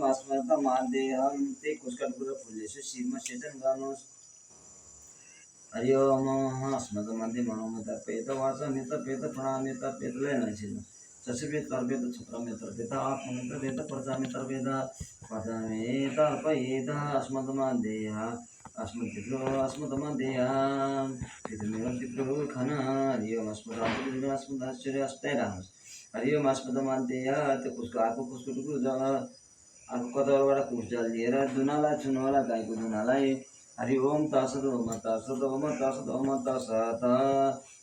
अस्मत् मादेहं ते कुष्कटपुर फुल्लेषु शिव शेतन गानोस् हरि ओम अस्मत् मध्य मनोमत पेत वासमित पेत प्राणमित पेत लेनचिन ससिवेत कर्वेत छत्रमित पेत आत्ममित पेत प्रजामित पेत पदमेत पेत अस्मत् मादेह अस्मत् मादेह तिथमेव तिथो खना हरि ओम अस्मत् आश्चर्य अस्तेराम हरि ओम अस्मत् मादेह ते कुष्कटपुर जला अब कतबाट कुस जल लिएर दुनालाई चुनवाला गाईको दुनालाई हरि ओम तसद ओम तसद ओम तसद ओम तसद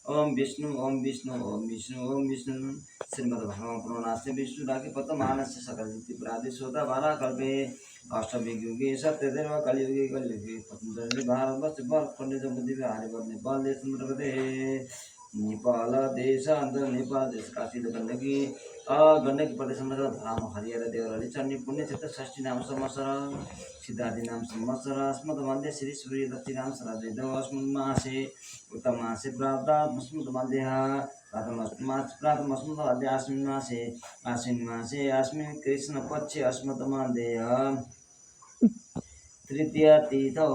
ओम विष्णु ओम विष्णु ओम विष्णु ओम विष्णु श्रीमद् भगवान प्रणनास्य विष्णु राखे पत मानस्य सकल प्रादि सोता बारा कल्पे अष्टवियुगे सत्यदेव कलियुगे कलियुगे पतंजलि भारत बल पंडित बुद्धि हरि बल नेपाल देश मध्य नेपाल देश अंदर नेपाल देश काशी गंडकी गंडकी प्रदेश अंदर धाम हरिहर देवरली चंडी पुण्य क्षेत्र षष्ठी नाम संवत्सर सिद्धार्थी नाम संवत्सर अस्मत् मध्य श्री सूर्य दत्ति नाम श्राद्ध अस्मत् मासे उत्तम मासे प्राप्त अस्मत् मध्य प्रातम अस्मत् मध्य आश्विन मासे अस्मिन् कृष्ण पक्षे अस्मत् मध्य तृतीय तिथौ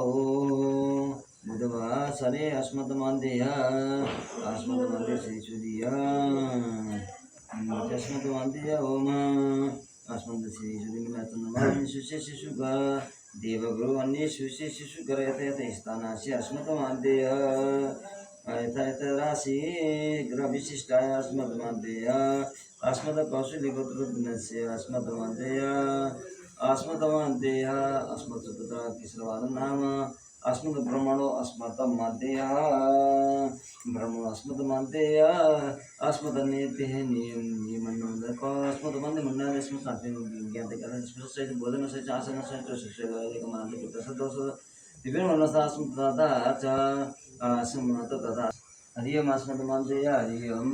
बुधवासरे अस्मत् मध्य श्री सूर्य अस्मत् मध्य ओम अस्मत् श्री सूर्य सुशे शिशुग देवगुरु अन्य सुशे शिशुकर यथ स्थानास्य अस्मत् मध्य यथ राशि ग्रह विशिष्टाय अस्मत् मध्य अस्मत् कौशल्य गोत्रस्य अस्मत् मध्य अस्मत् मध्य अस्मत् चतुर्थ तिसरवादं नाम अस्मत् ब्रह्मणो अस्मत् मध्य ब्रह्मणो अस्मत् मध्य अस्मत् नीतिः नियमनोदक अस्मत् मध्य मुन्ना अस्मत् शांति ज्ञान कारण सहित बोधन सहित आसन सहित शिष्य मान सदोष विभिन्न मनसा अस्मत् तथा च अस्मत् तथा हरि ओम अस्मत् मध्य हरि ओम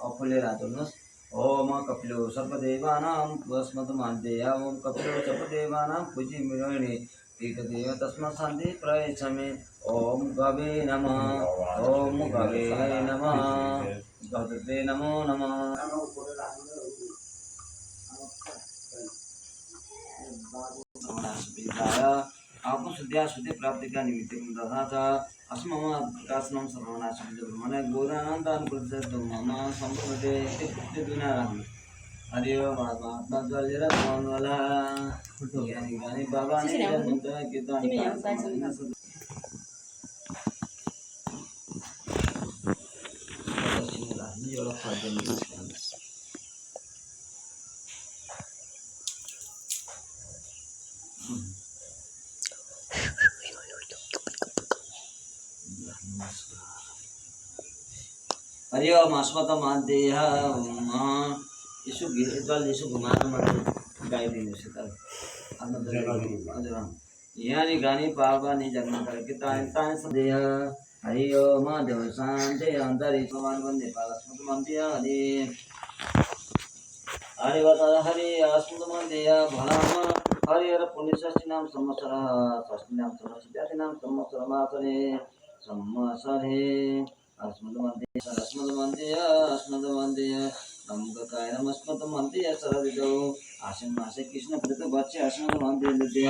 अफुले राजोस् ओम कपिलो सर्पदेवानां अस्मत् मध्य ओम कपिलो सर्पदेवानां पूज्य मिरोणि तीर्थदेव तस्मात् शान्ति प्रयच्छामि ओम गवे नमः ओम गवे नमः गदते नमो नमः आपको शुद्धि प्राप्ति का निमित्त दधा था अस्मकाशनम सर्वनाशम ब्रह्मणे गोदानंद अनुकूल मम संप्रदे दुनाराम हरि ओम आत्मा जलेर मनवाला ज्ञानी ज्ञानी बाबा ने जन्मता कीर्तन हरि ओम अस्मत् मध्य यसो जल यसो घुमाएर मात्रै गाइदिनुहोस् त यहाँ गानी पावा नि जन्म करके तान सदेह हरि ओम देव शांति अंतरिक्ष भगवान नेपाल अस्मत् मध्य हरि हरि बता हरि अस्मत् मध्य भलाम हरिहर पुण्य षष्ठी नाम संवत्सर मासरे संवत्सरे अस्मत् मध्य नमोकाय नमस्मत् मध्य शरदिदौ आश्विन मासे कृष्ण प्रेत बच्चे अस्मत् मध्य द्वितीय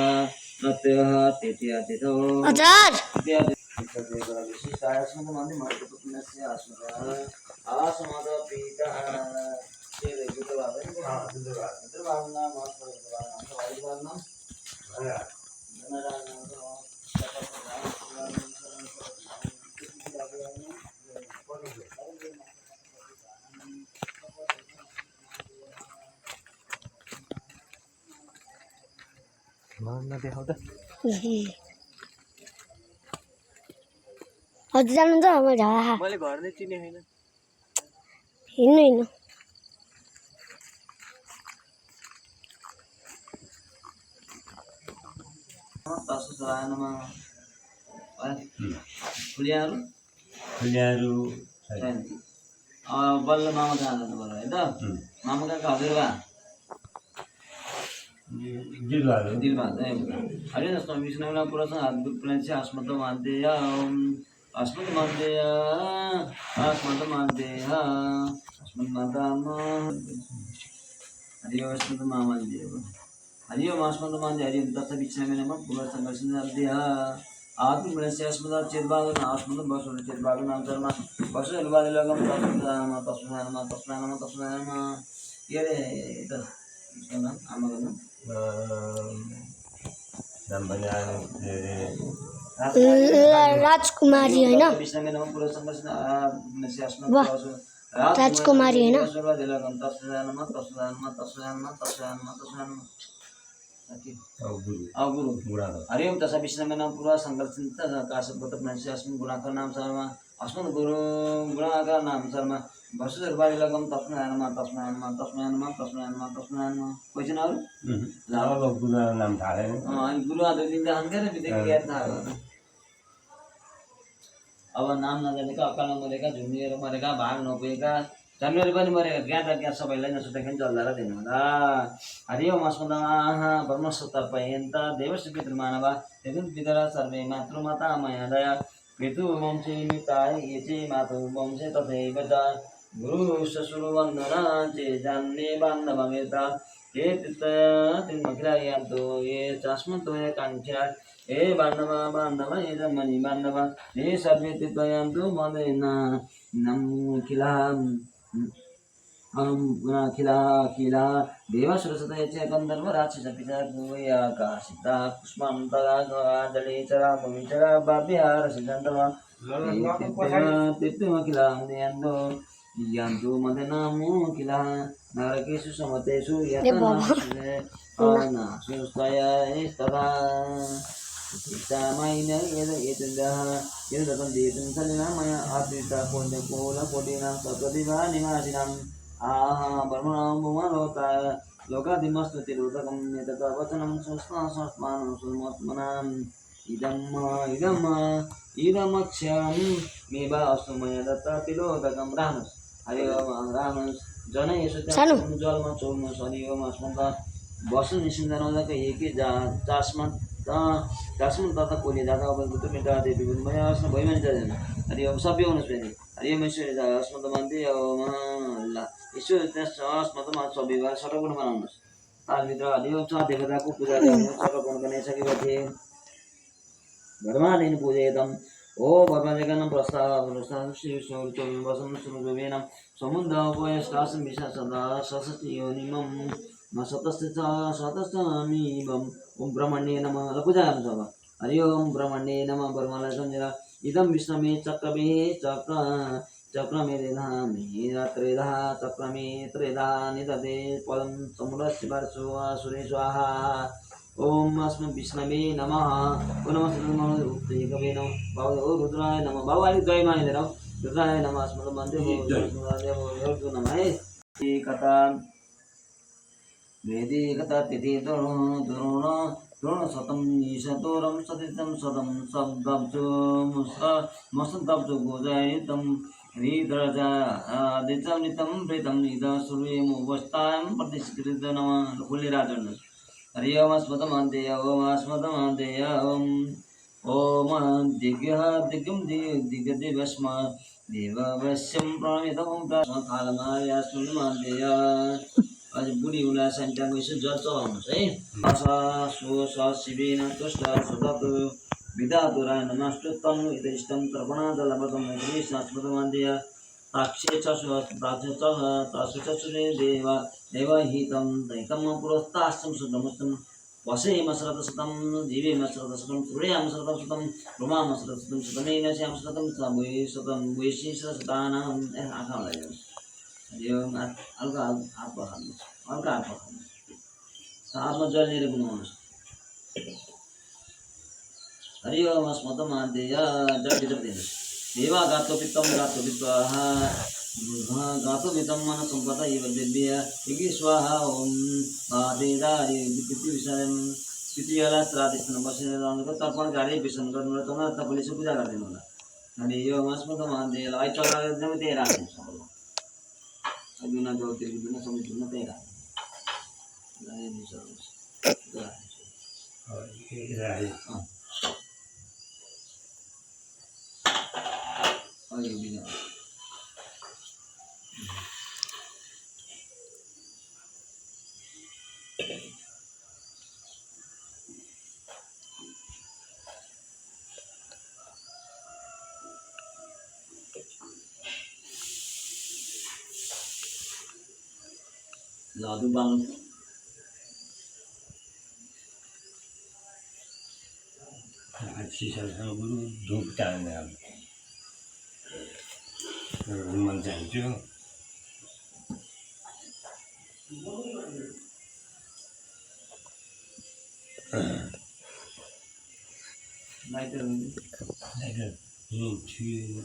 प्रत्यय तृतीय तिथौ विशिष्टाय अस्मत् मध्य महत्वपूर्णस्य अस्मत् आस्मद पिता तेरे बुद्धवाद नाम हजुर जानुहुन्छ म झा मैले घर नै चिने हैन हिँड्नु हिँड्नु तासु चलाएनमा फुलियाहरू छैन बल्ल मामा कहाँ जानु पर्यो है त मामा कहाँको हजुरबा दिलबहादुर हरि जस्तो विष्णुना पुरासँग हात पुऱ्याइन्छ अस्मत् मध्य अस्मत् मध्य अस्मत् मध्य अस्मत् माता हरि अस्मत् मामा हरि ओम अस्मदमान्य हरि ओम तत्थ विच्छामि नमः पुनर्संघर्षणाभ्यः आत्मविनश्यास्मदा चेद्भागन अस्मदं वसुन चेद्भागन नामधर्म वसुर्वादिलोकं तस्मै नमः तस्मै नमः तस्मै नमः के अरे त उसको नाम आमाको नाम राजकुमारी होइन विश्रामी नमः पुनर्संघर्षण वाह राजकुमारी होइन वसुर्वादिलोकं तस्मै नमः तस्मै नमः तस्मै नमः तस्मै नमः तस्मै नमः गुरु हरि ओम तसा विष्णु नाम पूरा संकल्पित काशपत मनुष्यास्मिन् गुणाकर नाम शर्मा अस्मद् गुरु गुणाकर नाम शर्मा वसुधर्वादि लगम तस्मै नमः तस्मै नमः तस्मै नमः तस्मै नमः तस्मै नमः क्वेशन अरु लावा गुरु नाम थाहा छैन अनि गुरु आदि दिन जानकारी बितेको याद थाहा गर्नु अब नाम नजानेका अकाल मरेका झुमिएर मरेका भाग नपुगेका जन्मेर पनि मरेका ज्ञात अज्ञात सबैलाई नसुताखेरि जल्दा दिनु होला हरि ओम अस्मदाः ब्रह्मसुतपर्यन्त देवस्य पितृमानवा यदुं पितरः सर्वे मातृमाता मया दया पितृवंशे निताय ये चे मातृवंशे तथैव च गुरुश्वशुरवन्दना चे जान्ये बान्धवमेता ये तिन्मखिलायन्तो ये चास्मन्तोय काङ्क्षा हे बान्धव ये जन्मनि बान्धव ये सर्वे तित्वयन्तु मदेन नमोखिलाम् खिला देवा सरस्वती च गन्धर्व राक्षस पिशाचिता पुष्पान्तरा जले चरा भूमिचरा बाभ्यार सिद्धान्तवा तित्वमखिला नयन्दो यन्तु मदनामोखिला नरकेषु समतेषु यतनाशुस्तयस्तदा माइन एतन्दः यदतं देतं सलिनामया आत्मिता कोटिनां सप्रतिभा निवासिनाम् आहा ब्रह्मणां भुवनलोका लोकादिमस्तुतिरोधकं यतता वचनं संस्मानं सुमत्मनाम् इदमक्षरं मे वा अस्तु मया दत्ता तिलोदकं रामस् हरि ओम रामस् जनयेषु जलमा चोर्नुहोस् हरि ओम अस्मदा बसु निसिन्धनोदक एकी चास्मत् तथा कोली दादा अब गुरु मिटा देवी मैं अस्म भइमान जादैन हरि ओम सबै हुनुहोस् फेरि हरि ओम ईश्वर अस्मद मान्दै ओम ल ईश्वर त्यस अस्मद मा सबै भएर सटगुण बनाउनुहोस् तालभित्र हरि ओम छ देवताको पूजा गर्नु सटगुण गर्ने सकेका थिए घरमा दिन पूजेदम ओ भगवान प्रस्ताव श्री विष्णु चौबी वसम सुनुवेन समुद्र उपयस्तासं विशा सदा ससति योनिमम न सतस्थामीवम् ओम ब्रह्मण्ये नमः ल पूजा गर्नु अब हरि ओम ब्रह्मण्ये नमः ब्रह्मलाई सम्झेर इदम विष्णुमे चक्रमे चक्रमे रेधामे त्रेधा चक्रमे त्रेधा निदते पदं समुद्रस्य पार्श्व सुरे स्वाहा ओम अस्म विष्णवे नमः पुनः कवे नमः बाबा ओ रुद्राय नमः बाबा अलिक जय मानिदिएर रुद्राय नमः अस्मद मन्दिर नमः है कथा वेदी कथा तिथि द्रोण शतं ईशतोरं सतितं शतं शब्दब्जो मसदब्जो गोजायितं हृद्रजा आदिचं नितं प्रीतं निद सूर्यमुपस्तां प्रतिष्कृत नमः खुले राजन हरि ओम अस्मदमान्तेय ओम अस्मदमान्तेय ओम दिग्गः दिग्गं दिग्गदेवस्म देववश्यं प्रणमितं कालमाया सुन्मान्तेय आज बुढी उला सन्तानको यसो जल चलाउनुहोस् है आशा सुस शिवेन तुष्ट सदत विधातुराय नमस्तुतं इष्टं तर्पणा जलपदं श्रीशास्त्रमान्देय ताक्षे चक्षुरे देवहितं दैतं पुरस्तास्तं सुदमस्तं वसेम श्रतशतं जीवेम श्रतशतं सूर्याम श्रतशतं रुमाम श्रतशतं सुतमेन श्याम श्रतं सबै शतं वैशि श्रतानां आँखा लगाइदिनुहोस् यो हल्का हात पखाल्नुहोस् हल्का हात पखाल्नुहोस् हातमा जल लिएर घुमाउनुहोस् हरि ओम अस्मदमान्तेय जल भित्र दिनुहोस् देवा गातो पित्तम गातो पित्तम मन सम्पदा इव दिव्य इति स्वाहा ओम आदेदारि विद्युति विषयम पितृलाई श्राद्ध बसेर रहनुको तर्पण कार्य विसर्जन गर्नु र तपाईँले चाहिँ पूजा गरिदिनु होला अनि यो अस्मदमान्तेय अहिले चलाएर एकदमै त्यही राख्नुहोस् अगुना गौतिर बिना समितिमा त्यही लादू बांग सिसासँग गुरु धुप टाल्ने अब हनुमान चाहिन्थ्यो लाइटर यहीँ छिर्नु